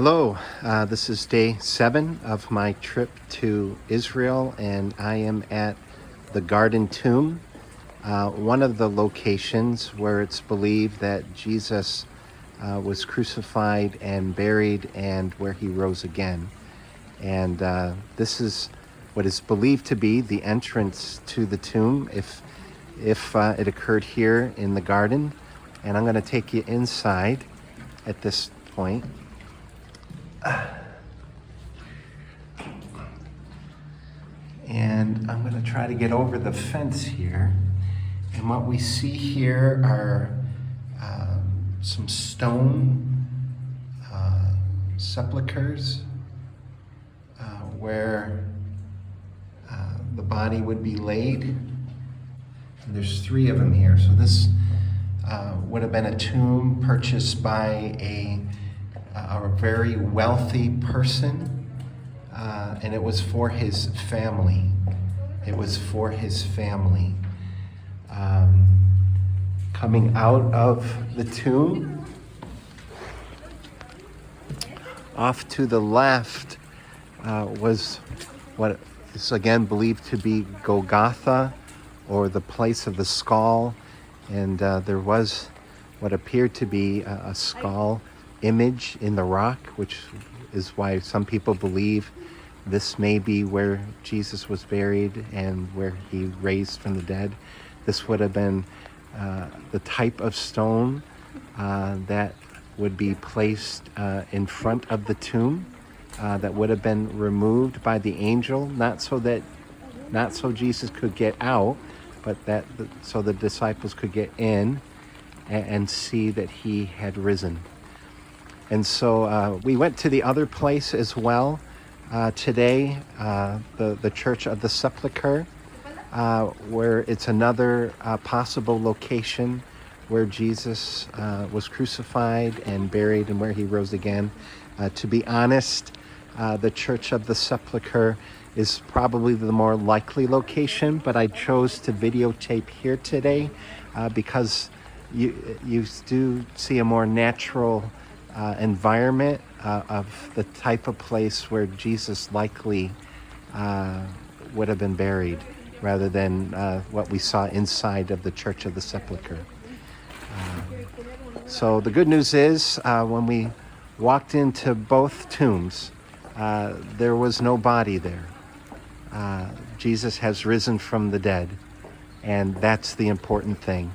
Hello, this is day 7 of my trip to Israel, and I am at the Garden Tomb, one of the locations where it's believed that Jesus was crucified and buried and where he rose again. And this is what is believed to be the entrance to the tomb if it occurred here in the garden. And I'm going to take you inside at this point. And I'm going to try to get over the fence here. And what we see here are some stone sepulchers where the body would be laid. And there's 3 of them here. So this would have been a tomb purchased by a very wealthy person. And it was for his family. It was for his family. Coming out of the tomb, off to the left was what is again believed to be Golgotha, or the place of the skull. And there was what appeared to be a skull image in the rock, which is why some people believe this may be where Jesus was buried and where he raised from the dead. This would have been the type of stone that would be placed in front of the tomb, that would have been removed by the angel, not so Jesus could get out, but so the disciples could get in and see that he had risen. And so we went to the other place as well today, the Church of the Sepulchre, where it's another possible location where Jesus was crucified and buried and where he rose again. To be honest, the Church of the Sepulchre is probably the more likely location, but I chose to videotape here today because you do see a more natural environment of the type of place where Jesus likely would have been buried, rather than what we saw inside of the Church of the Sepulchre. So the good news is when we walked into both tombs, there was no body there. Jesus has risen from the dead, and that's the important thing.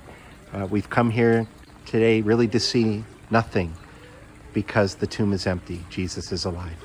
We've come here today really to see nothing, because the tomb is empty. Jesus is alive.